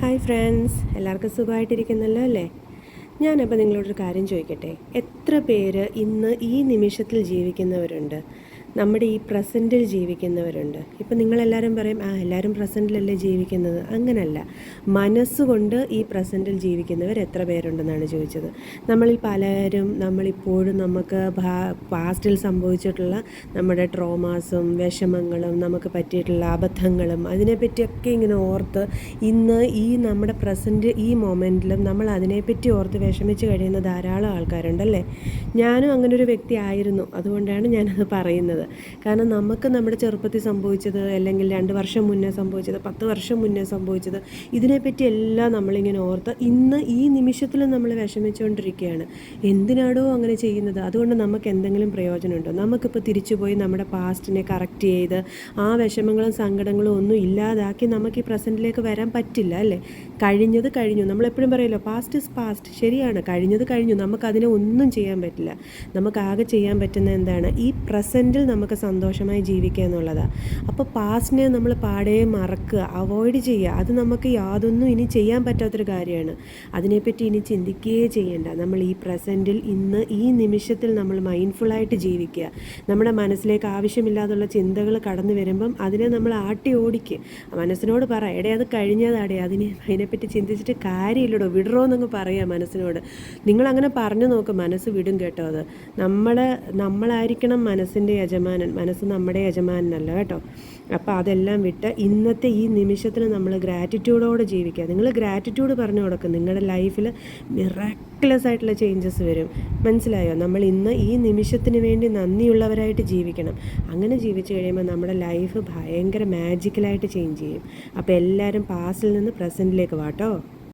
Hi friends, എല്ലാവർക്കും സുഖമായിട്ടിരിക്കുന്നല്ലോ അല്ലേ? ഞാനപ്പോൾ നിങ്ങളോടൊരു കാര്യം ചോദിക്കട്ടെ. എത്ര പേര് ഇന്ന് ഈ നിമിഷത്തിൽ ജീവിക്കുന്നവരുണ്ട്? നമ്മുടെ ഈ പ്രസൻറ്റിൽ ജീവിക്കുന്നവരുണ്ട്. ഇപ്പം നിങ്ങളെല്ലാവരും പറയും, എല്ലാവരും പ്രസൻറ്റിലല്ലേ ജീവിക്കുന്നത്. അങ്ങനല്ല, മനസ്സുകൊണ്ട് ഈ പ്രസൻറ്റിൽ ജീവിക്കുന്നവർ എത്ര പേരുണ്ടെന്നാണ് ചോദിച്ചത്. നമ്മളിൽ പലരും നമ്മളിപ്പോഴും നമുക്ക് പാസ്റ്റിൽ സംഭവിച്ചിട്ടുള്ള നമ്മുടെ ട്രോമാസും വിഷമങ്ങളും നമുക്ക് പറ്റിയിട്ടുള്ള അബദ്ധങ്ങളും അതിനെപ്പറ്റിയൊക്കെ ഇങ്ങനെ ഓർത്ത് ഇന്ന് ഈ നമ്മുടെ പ്രസൻറ്റ് ഈ മൊമെൻറ്റിലും നമ്മൾ അതിനെപ്പറ്റി ഓർത്ത് വിഷമിച്ച് കഴിയുന്ന ധാരാളം ആൾക്കാരുണ്ടല്ലേ. ഞാനും അങ്ങനൊരു വ്യക്തി ആയിരുന്നു. അതുകൊണ്ടാണ് ഞാനത് പറയുന്നത്. കാരണം നമുക്ക് നമ്മുടെ ചെറുപ്പത്തിൽ സംഭവിച്ചത്, അല്ലെങ്കിൽ 2 വർഷം മുന്നേ സംഭവിച്ചത്, 10 വർഷം മുന്നേ സംഭവിച്ചത്, ഇതിനെപ്പറ്റി എല്ലാം നമ്മളിങ്ങനെ ഓർത്ത് ഇന്ന് ഈ നിമിഷത്തിലും നമ്മൾ വിഷമിച്ചുകൊണ്ടിരിക്കുകയാണ്. എന്തിനാടോ അങ്ങനെ ചെയ്യുന്നത്? അതുകൊണ്ട് നമുക്ക് എന്തെങ്കിലും പ്രയോജനമുണ്ടോ? നമുക്കിപ്പോൾ തിരിച്ചു പോയി നമ്മുടെ പാസ്റ്റിനെ കറക്റ്റ് ചെയ്ത് ആ വിഷമങ്ങളും സങ്കടങ്ങളും ഒന്നും ഇല്ലാതാക്കി നമുക്ക് ഈ പ്രസൻറ്റിലേക്ക് വരാൻ പറ്റില്ല അല്ലേ. കഴിഞ്ഞത് കഴിഞ്ഞു. നമ്മളെപ്പോഴും പറയുമല്ലോ, പാസ്റ്റ് ഇസ് പാസ്റ്റ്. ശരിയാണ്, കഴിഞ്ഞത് കഴിഞ്ഞു. നമുക്കതിനെ ഒന്നും ചെയ്യാൻ പറ്റില്ല. നമുക്കാകെ ചെയ്യാൻ പറ്റുന്ന എന്താണ്? ഈ പ്രസൻറ്റിൽ നമുക്ക് സന്തോഷമായി ജീവിക്കുക എന്നുള്ളതാണ്. അപ്പോൾ പാസ്റ്റിനെ നമ്മൾ പാടെ മറക്കുക, അവോയ്ഡ് ചെയ്യുക. അത് നമുക്ക് യാതൊന്നും ഇനി ചെയ്യാൻ പറ്റാത്തൊരു കാര്യമാണ്. അതിനെപ്പറ്റി ഇനി ചിന്തിക്കുകയേ ചെയ്യേണ്ട. നമ്മൾ ഈ പ്രസൻറ്റിൽ ഇന്ന് ഈ നിമിഷത്തിൽ നമ്മൾ മൈൻഡ്ഫുള്ളായിട്ട് ജീവിക്കുക. നമ്മുടെ മനസ്സിലേക്ക് ആവശ്യമില്ലാതുള്ള ചിന്തകൾ കടന്നു വരുമ്പം അതിനെ നമ്മൾ ആട്ടി ഓടിക്കുക. മനസ്സിനോട് പറ, എടേ അത് കഴിഞ്ഞതാടേ, അതിനെപ്പറ്റി ചിന്തിച്ചിട്ട് കാര്യമില്ലടോ, വിടറോ എന്നങ്ങ് പറയുക മനസ്സിനോട്. നിങ്ങളങ്ങനെ പറഞ്ഞു നോക്ക്, മനസ്സ് വിടും കേട്ടോ. അത് നമ്മളായിരിക്കണം മനസ്സിൻ്റെ യജമാനൻ. മനസ്സ് നമ്മുടെ യജമാനനല്ല കേട്ടോ. അപ്പോൾ അതെല്ലാം വിട്ട് ഇന്നത്തെ ഈ നിമിഷത്തിൽ നമ്മൾ ഗ്രാറ്റിറ്റ്യൂഡോടെ ജീവിക്കുക. നിങ്ങൾ ഗ്രാറ്റിറ്റ്യൂഡ് പറഞ്ഞു കൊടുക്കും, നിങ്ങളുടെ ലൈഫിൽ മിറാക്കുലസ് ആയിട്ടുള്ള ചേഞ്ചസ് വരും. മനസ്സിലായോ? നമ്മൾ ഇന്ന് ഈ നിമിഷത്തിന് വേണ്ടി നന്ദിയുള്ളവരായിട്ട് ജീവിക്കണം. അങ്ങനെ ജീവിച്ചു കഴിയുമ്പോൾ നമ്മുടെ ലൈഫ് ഭയങ്കര മാജിക്കലായിട്ട് ചേഞ്ച് ചെയ്യും. അപ്പോൾ എല്ലാവരും പാസ്റ്റിൽ നിന്ന് പ്രസൻറ്റിലേക്ക് വാട്ടോ.